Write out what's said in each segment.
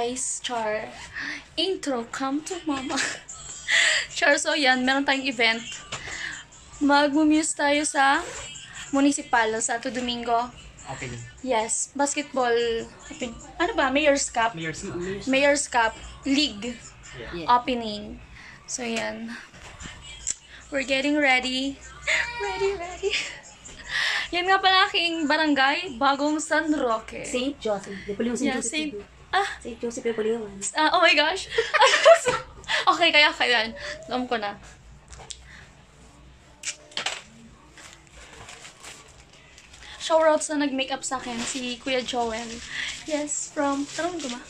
guys, char. Intro, come to mama. Char, so yan, meron tayong event. Mag-muse tayo sa municipal, Santo Domingo. Opening. Yes, basketball. Ano ba? Mayor's Cup? Mayor's Cup League opening. So yan. We're getting ready. Ready. Yan nga pala aking barangay, Bagong San Roque. St. Joseph. Di pala yung St. Yeah, Joseph. St. Joseph yung pala yung. Oh my gosh. Okay, kaya. Alam ko na. Shoutouts na nag-makeup sa akin, si Kuya Joel. Yes, from, tarong ko ba?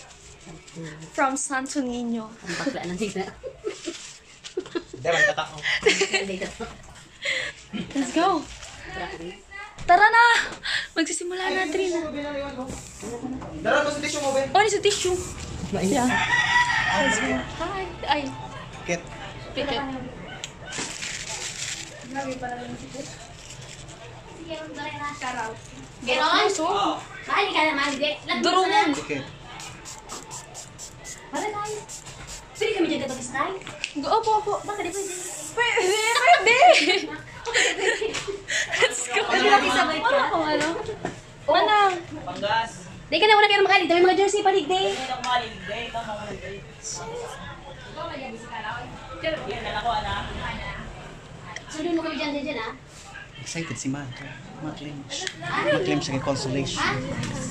From Santo Niño. Ang bakla ng tigna. Daran katao. Let's go. Tara na! Magsisimula na, Trina. Daran mo sa tissue mo, Ben. Oh, ni sa tissue. Yeah. Let's go. Hi. Ay. Kit. Picket. Ganon? Maali ka naman. Durungan. Kit. Para tayo. Pwede kami dyan kapag stay? Opo. Baka di pwede. Pwede! Let's go. Pwede natin sabay ka? Ano kung ano? Manang. Panggas. Di ka na una kayo makalig. May mga jersey palig day. Hindi ako maliligay. Ito ako maliligay. Yan, nalako na. Sunod mo kami dyan ah. Excited si Matt. Ma-claim siya kay consolation.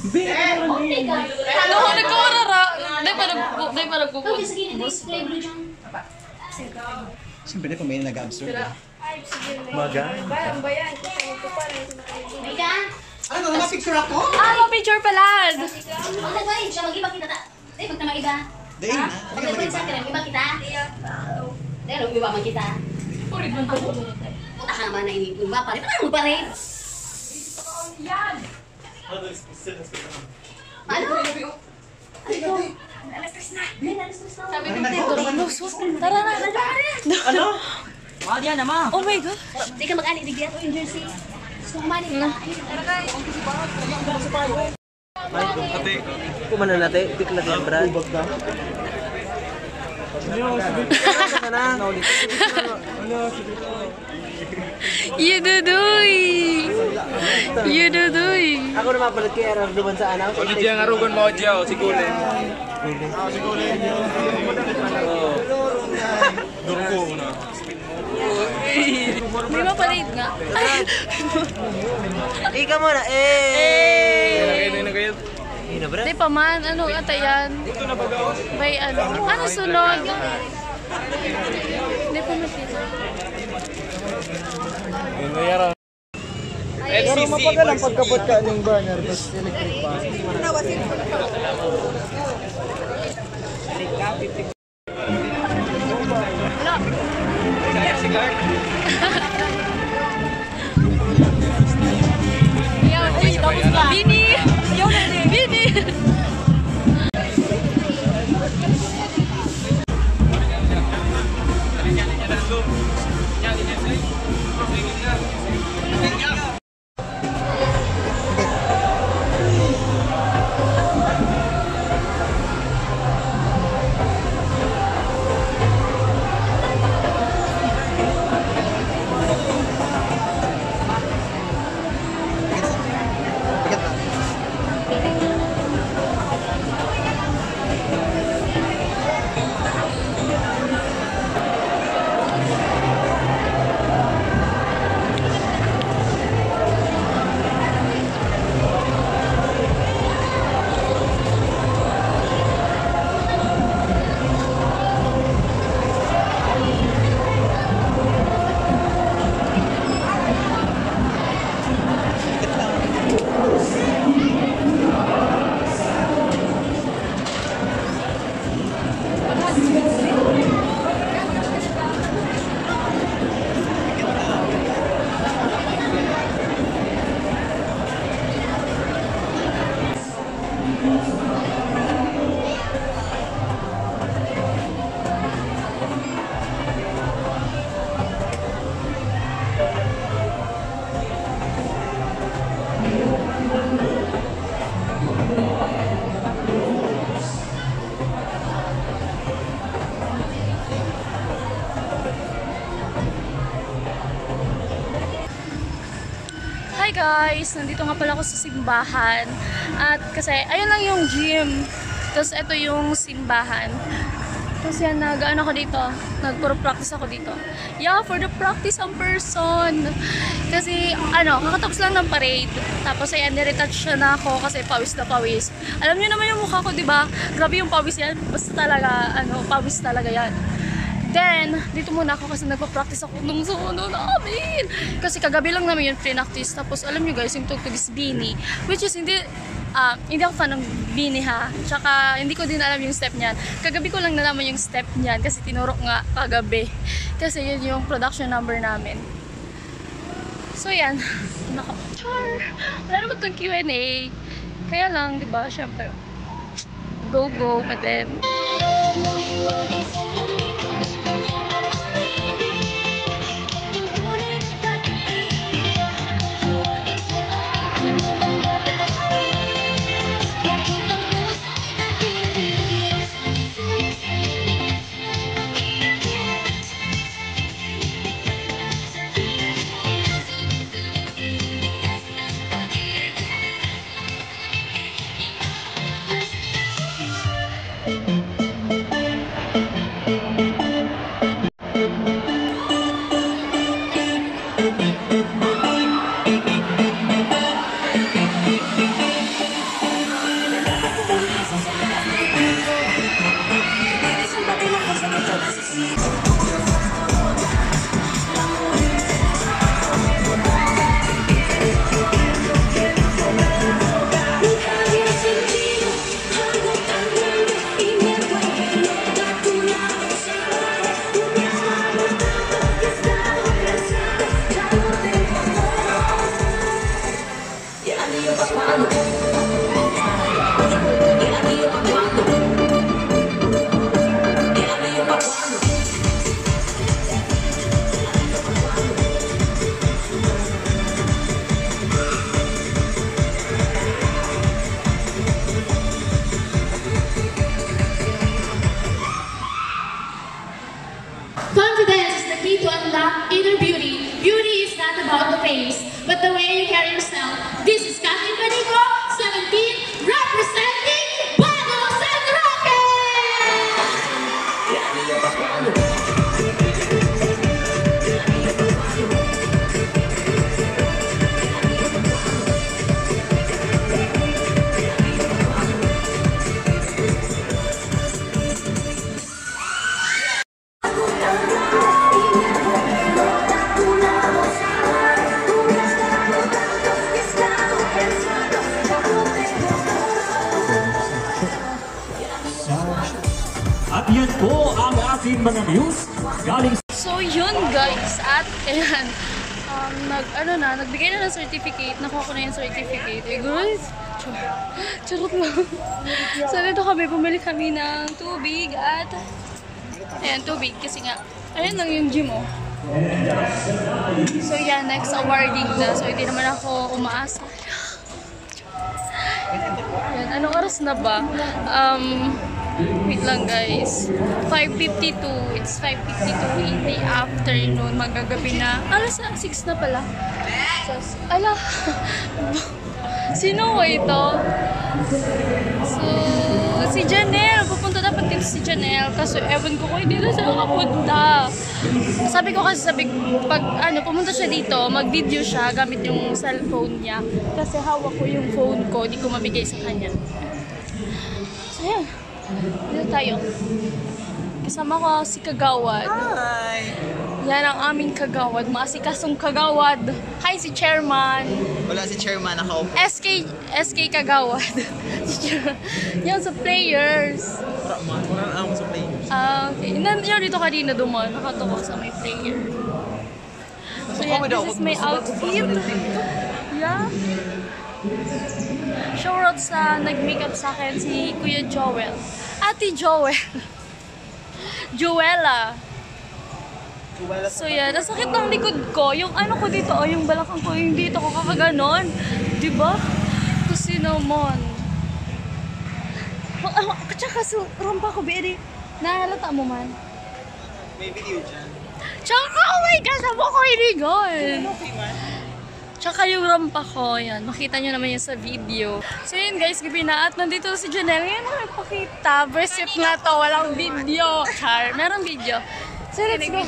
Okay ka. Ano ko nagkawarara? Dahil pa nagbubog. Okay, sige. Display blue dyan. Siyempre na may nag-absorb. May ka? Ano? Na-picture ako? Ah, picture pala! Huwag nagbayin siya. Mag-iba kita ta. Di, pag na mag-iba. Dahil na. Huwag nagbayin sa akin. Mag-iba kita. Dahil mag-iba man kita. Puta ka naman na ini-iba pa rin. Paano mo pa rin? Paano? Sabi ko, tara na. Ano? Mahal yan, ama. Oh my God. Di ka mag-ani. Di ka yung jersey. So, kumani ka. Ate. Kumana natin. Tik na din, Brad. Yududuy. Ako na mapalit kay Error duman sa anaw. Ano diyang arugon mo dyaw? Si Kulin. Durko na. May mapalit nga. Ika mo na. Kaya na kayo. Hina, Brad. Di pa man, ano ata yan? Bay, ano sunod? Di pa makita. Mayroon. Pero mapagal ang pagkabot ka ng burner basta electric pa. Bini! Bini! guys, nandito nga pala ako sa simbahan. At kasi, ayun lang yung gym. Tapos ito yung simbahan. Tapos yan, nag-ano ako dito. Nagpuro-practice ako dito. Yeah, for the practice ang person. Kasi, kakatapos lang ng parade. Tapos ayan, niretouch na ako kasi pawis na pawis. Alam niyo naman yung mukha ko, diba? Grabe yung pawis yan. Basta talaga, pawis talaga yan. Then, dito muna ako kasi nagpa-practice ako nung suno namin. Kasi kagabi lang namin yung pre-practice. Tapos, alam nyo guys, yung tugtog is Bini. Which is, hindi ako fan ng Bini ha. Tsaka, hindi ko din alam yung step niyan. Kagabi ko lang nalaman yung step niyan kasi tinurok nga kagabi. Kasi yun yung production number namin. So, yan. Char! Wala naman itong Q&A. Kaya lang, diba, syempre, go, but then... Confidence is the key to unlock inner beauty. Beauty is not about the face, but the way you carry yourself. This is Kathleen Panico, 17, representing Bagos and At yan po ang ating mga news galing. So yun guys, at ayan, nagbigay na ng certificate, nakuha ko na yung certificate. Eh guys, charot lang. So dito kami, bumili kami ng tubig at, ayan, tubig kasi nga, ayan lang yung gym oh. So yan, next awarding na, so hindi naman ako umaasa. Ayan, anong oras na ba? Wait lang guys. 5:52. It's 5:52 in the afternoon. Magagabi na. Alas 6 na pala. Ala. Sino ito? So, si Janelle. Pupunta dapat dito si Janelle. Kaso ewan ko hindi na siya nakapunta. Sabi ko kasi pag pumunta siya dito, mag-video siya gamit yung cellphone niya. Kasi hawak ko yung phone ko. Di ko mabigay sa kanya. So, yan. Dito tayo. Kasama ko si Kagawad. Hi! Yan ang aming Kagawad. Maasikasong Kagawad. Hi, si Chairman. Wala si chairman nakaupo. SK Kagawad. Si Chairman. Yan sa players. Parang ako sa players. Okay. Yan dito kanina duman. Nakatukok sa may player. So yan, this is my outfit. Yeah. Shoutout sa nag-makeup sa akin si Kuya Joel. Ate Joel. Joella. So yan, nasakit ng likod ko. Yung ano ko dito, yung balakang ko, yung dito ko kakaganon. Diba? Kasi naman. Tsaka rampa ko, Beri. Nahalata mo man. May video dyan. Tsaka, oh my gosh, sabo ko inigon. Okay man. Tsaka yung rampa ko, yan. Makita nyo naman yun sa video. So yun guys, gabi na at nandito si Janelle. Ngayon nakipakita. Bracelet nga to, walang video. Char, merong video. So let's go.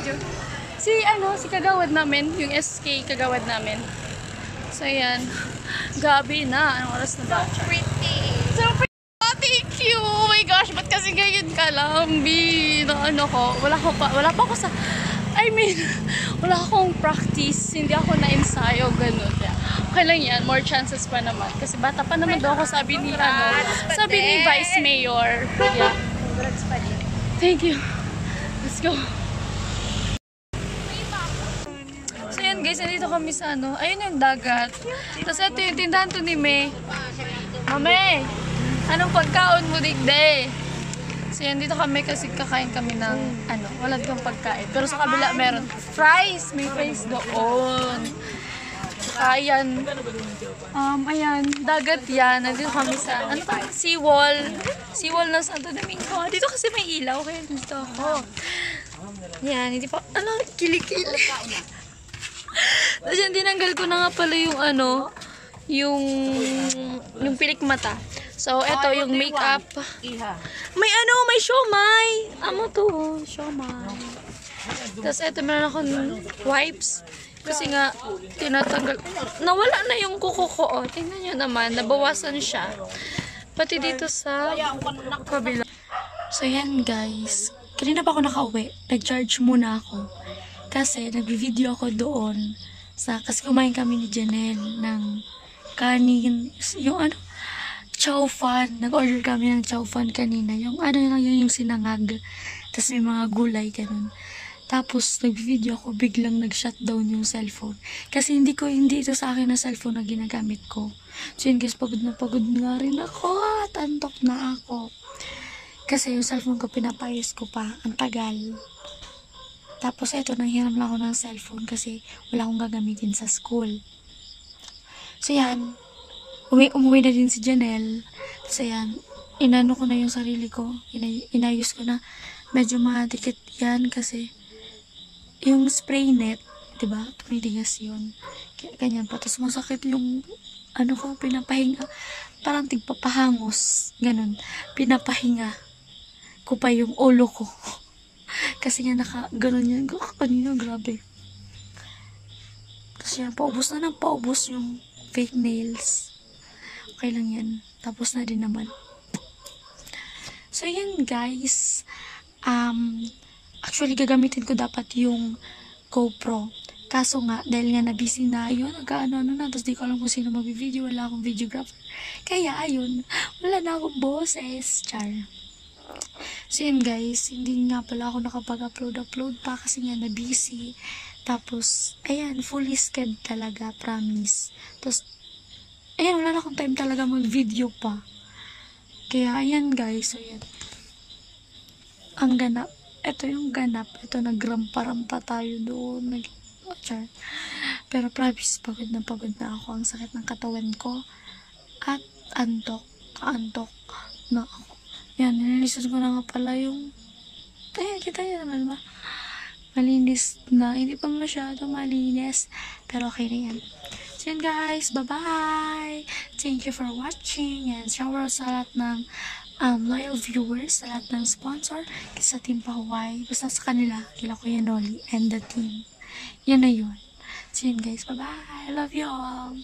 Si kagawad namin, yung SK kagawad namin. So yan, gabi na. Anong oras na ba? So pretty. Oh, thank you. Oh my gosh, ba't kasi ganyan ka lang, B? Na ano ko, wala pa ako sa, wala akong practice. Hindi ako na-ensayo, ganun. Okay lang yan, more chances pa naman. Kasi bata pa naman daw ako, sabi ni Vice Mayor. Yeah. Thank you. Let's go. So yan guys, nandito kami sa ayun yung dagat. Tapos ito yung tindahan to ni May. Mame, anong pagkaon mo digde? So yan, dito kami kasi kakain kami ng wala ditong pagkain. Pero sa kabila meron fries, may fries doon. Tsaka ayan, ayan, dagat yan. Nandito kami sa, seawall ng Santo Domingo. Dito kasi may ilaw, kaya dito ako. Yan, hindi pa, kilikili. Tapos yan, tinanggal ko na nga pala yung yung pilik mata. So, eto yung makeup. May may siomay. Amo to, siomay. Tapos eto, meron akong wipes. Kasi nga, tinatanggal. Nawala na yung kuko ko. Oh, tingnan nyo naman, nabawasan siya. Pati dito sa kabila. So, yan guys. Kanina pa ako nakauwi. Nag-charge muna ako. Kasi, nag-video ako doon. Kasi kumain kami ni Janelle ng kanin. Yung chow fan. Nag-order kami ng chow fan kanina. Yung yung sinangag. Tapos may mga gulay, ganun. Tapos, nag-video ako, biglang nag-shutdown yung cellphone. Kasi hindi ito sa akin na cellphone na ginagamit ko. So yun guys, pagod nga rin ako. At antok na ako. Kasi yung cellphone ko, pinapayos ko pa. Ang tagal. Tapos ito, nanghiram lang ako ng cellphone kasi wala akong gagamitin sa school. So yan, umuwi na din si Janelle. So yan, inano ko na yung sarili ko. Inayos ko na. Medyo madikit yan kasi yung spray net, diba? Tumidigas yun. Ganyan pa. Tapos masakit yung ko, pinapahinga. Parang tigpapahangos. Ganun. Pinapahinga ko pa yung ulo ko. Kasi nga ganun yan. Kanina, grabe. Tapos yan, paubos yung fake nails. Okay lang yan. Tapos na din naman. So yan guys. Actually, gagamitin ko dapat yung GoPro. Kaso nga, dahil nga na-busy na, yun, tapos di ko alam kung sino mag-video, wala akong videographer. Kaya, ayun, wala na akong boses. Char. So, yun guys, hindi nga pala ako nakapag-upload pa kasi nga na-busy. Tapos, ayan, fully scheduled talaga, promise. Tapos, ayan, wala na akong time talaga mag-video pa. Kaya, ayan guys, so yan. Ang ganap. Ito yung ganap. Ito, nagrampa-rampa tayo doon. Pero promise, pagod na ako. Ang sakit ng katawan ko. At antok na ako. Yan, nililisan ko na nga pala yung... Ayan, kita nyo naman ba? Malinis na. Hindi pa masyado malinis. Pero okay na yan. So yun guys, bye-bye! Thank you for watching. And shower sa lahat ng loyal viewers, sa lahat ng sponsor, sa Team Pahuway, basta sa kanila, kila Kuya Noli and the team. Yan na yun. So yun guys, bye-bye! I love you all!